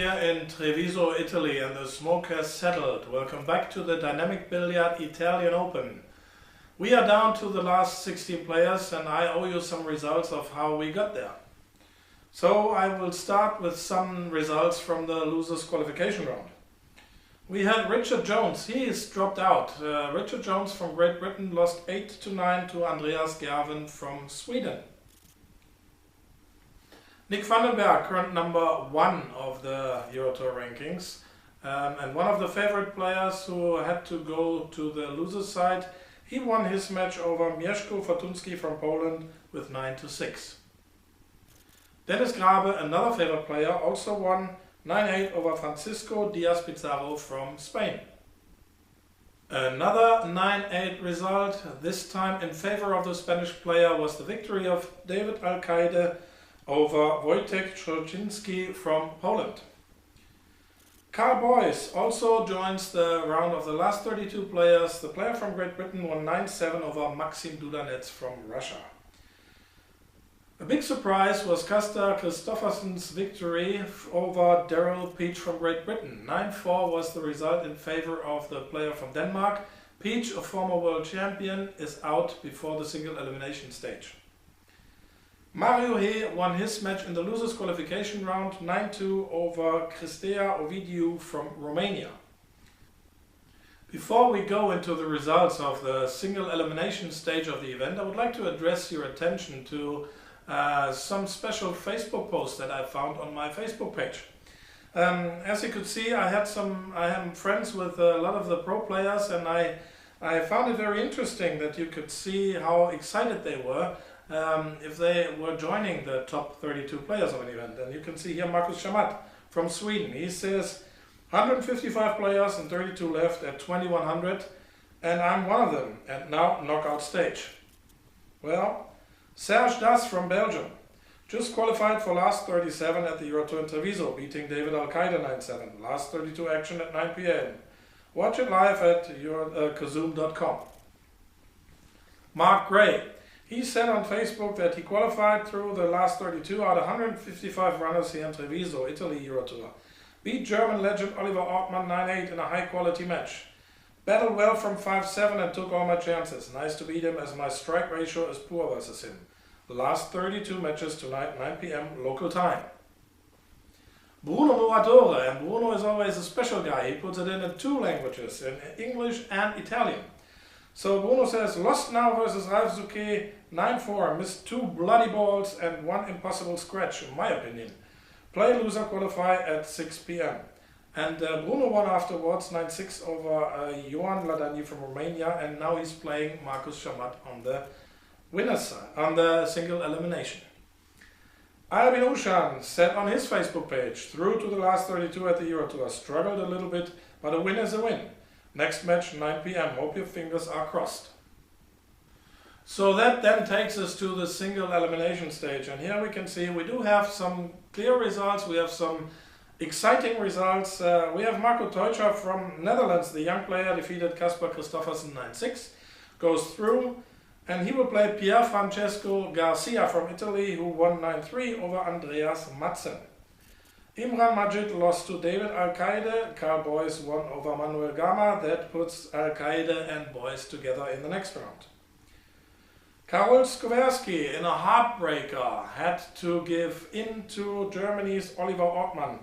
here in Treviso, Italy, and the smoke has settled. Welcome back to the Dynamic Billard Italian Open. We are down to the last 16 players and I owe you some results of how we got there. So I will start with some results from the losers qualification round. We had Richard Jones, he is dropped out. Richard Jones from Great Britain lost 8-9 to Andreas Gerven from Sweden. Nick van den Berg, current number 1 of the Eurotour rankings, and one of the favorite players who had to go to the loser's side, he won his match over Mieszko Fortunski from Poland with 9-6. Dennis Grabe, another favorite player, also won 9-8 over Francisco Diaz Pizarro from Spain. Another 9-8 result, this time in favor of the Spanish player, was the victory of David Alcaide over Wojtek Trzcinski from Poland. Carl Boyce also joins the round of the last 32 players. The player from Great Britain won 9-7 over Maxim Dudanets from Russia. A big surprise was Kasta Kristoffersen's victory over Daryl Peach from Great Britain. 9-4 was the result in favor of the player from Denmark. Peach, a former world champion, is out before the single elimination stage. Mario He won his match in the losers qualification round 9-2 over Cristea Ovidiu from Romania. Before we go into the results of the single elimination stage of the event, I would like to address your attention to some special Facebook posts that I found on my Facebook page. As you could see, I am friends with a lot of the pro players, and I found it very interesting that you could see how excited they were if they were joining the top 32 players of an event. And you can see here Markus Schamat from Sweden. He says 155 players and 32 left at 2100, and I'm one of them at now knockout stage. Well, Serge Das from Belgium just qualified for last 37 at the Eurotour in Treviso, beating David Alcaide 9-7. Last 32 action at 9 p.m. Watch it live at kazoom.com. Mark Gray, he said on Facebook that he qualified through the last 32 out of 155 runners here in Treviso, Italy Eurotour. Beat German legend Oliver Ortmann 9-8 in a high quality match. Battled well from 5-7 and took all my chances. Nice to beat him as my strike ratio is poor versus him. The last 32 matches tonight, 9 p.m. local time. Bruno Muratore, and Bruno is always a special guy. He puts it in 2 languages, in English and Italian. So Bruno says, lost now versus Ralf Souquet, 9-4, missed 2 bloody balls and 1 impossible scratch, in my opinion. Play, loser, qualify at 6 p.m. And Bruno won afterwards, 9-6 over Ioan Ladani from Romania, and now he's playing Markus Schamat on the winner's side, on the single elimination. Albin Ushan said on his Facebook page, through to the last 32 at the Eurotour, struggled a little bit, but a win is a win. Next match, 9 p.m. Hope your fingers are crossed. So that then takes us to the single elimination stage. And here we can see we do have some clear results. We have some exciting results. We have Marco Teucher from Netherlands, the young player, defeated Kasper Kristoffersen 9-6. Goes through, and he will play Pier Francesco Garcia from Italy, who won 9-3 over Andreas Madsen. Imran Majid lost to David Alcaide. Carl Boyce won over Manuel Gama. That puts Alcaide and Boyce together in the next round. Karol Skowerski, in a heartbreaker, had to give in to Germany's Oliver Ortmann.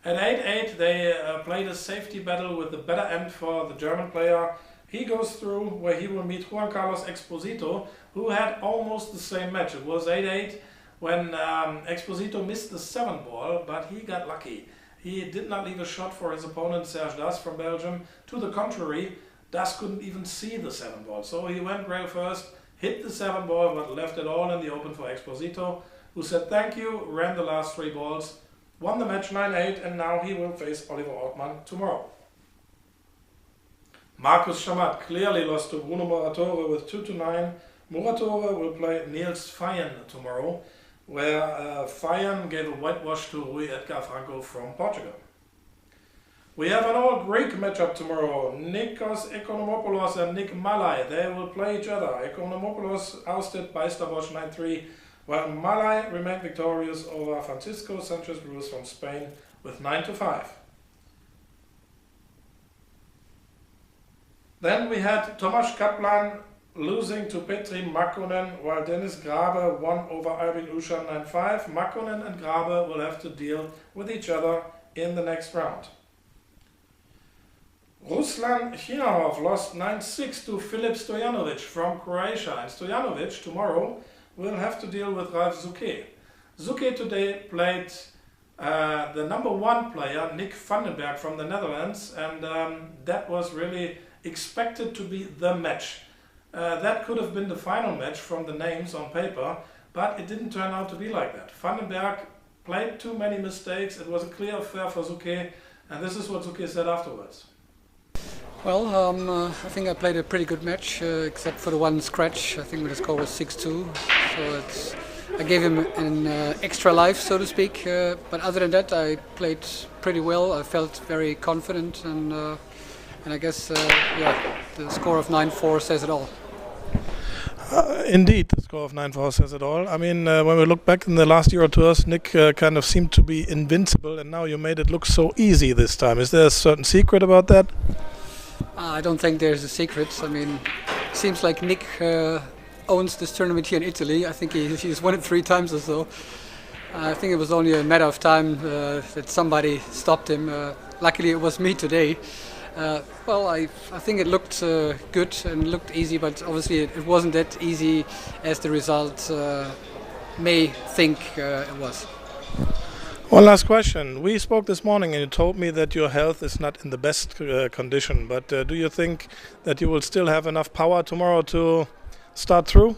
At 8-8 they played a safety battle with the better end for the German player. He goes through, where he will meet Juan Carlos Exposito, who had almost the same match. It was 8-8. When Exposito missed the 7 ball, but he got lucky. He did not leave a shot for his opponent Serge Das from Belgium. To the contrary, Das couldn't even see the 7 ball. So he went rail first, hit the 7 ball, but left it all in the open for Exposito, who said thank you, ran the last 3 balls, won the match 9-8, and now he will face Oliver Ortmann tomorrow. Markus Schamat clearly lost to Bruno Muratore with 2-9. Muratore will play Niels Fayen tomorrow, where Fayen gave a whitewash to Rui Edgar Franco from Portugal. We have an all-Greek matchup tomorrow. Nikos Ekonomopoulos and Nick Malai, they will play each other. Ekonomopoulos ousted by Stavros 9-3 while Malay remained victorious over Francisco Sanchez Cruz from Spain with 9-5. Then we had Tomasz Kaplan losing to Petri Makkonen, while Dennis Grabe won over Albin Ushan 9-5. Makkonen and Grabe will have to deal with each other in the next round. Ruslan Chinarov lost 9-6 to Filip Stojanovic from Croatia, and Stojanovic tomorrow will have to deal with Ralf Souquet. Souquet today played the #1 player, Nick Vandenberg from the Netherlands, and that was really expected to be the match. That could have been the final match from the names on paper, but it didn't turn out to be like that. Vandenberg played too many mistakes. It was a clear affair for Souquet, and this is what Souquet said afterwards. Well, I think I played a pretty good match, except for the one scratch. I think the score was 6-2, so I gave him an extra life, so to speak. But other than that, I played pretty well. I felt very confident, and I guess the score of 9-4 says it all. Indeed, the score of 9-4 says it all. I mean, when we look back in the last Euro Tours, Nick kind of seemed to be invincible, and now you made it look so easy this time. Is there a certain secret about that? I don't think there's a secret. I mean, it seems like Nick owns this tournament here in Italy. I think he's won it 3 times or so. I think it was only a matter of time that somebody stopped him. Luckily, it was me today. Well, I think it looked good and looked easy, but obviously it wasn't that easy as the result may think it was. One last question. We spoke this morning and you told me that your health is not in the best condition, but do you think that you will still have enough power tomorrow to start through?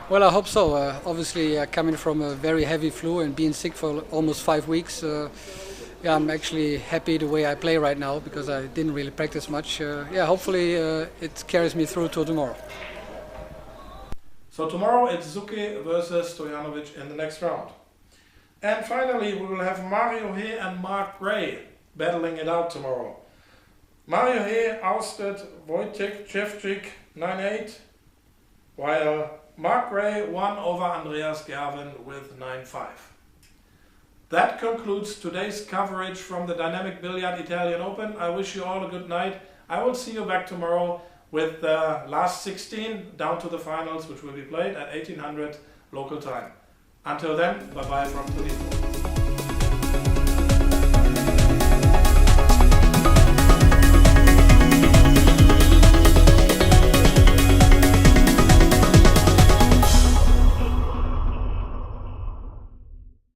Well, I hope so. Obviously, coming from a very heavy flu and being sick for almost 5 weeks, I'm actually happy the way I play right now because I didn't really practice much. Hopefully it carries me through to tomorrow. So tomorrow it's Souquet versus Stojanovic in the next round. And finally we will have Mario He and Mark Gray battling it out tomorrow. Mario He ousted Wojciech Cevcik 9-8, while Mark Gray won over Andreas Gerwin with 9-5. That concludes today's coverage from the Dynamic Billard Italian Open. I wish you all a good night. I will see you back tomorrow with the last 16 down to the finals, which will be played at 1800 local time. Until then, bye-bye from Turin.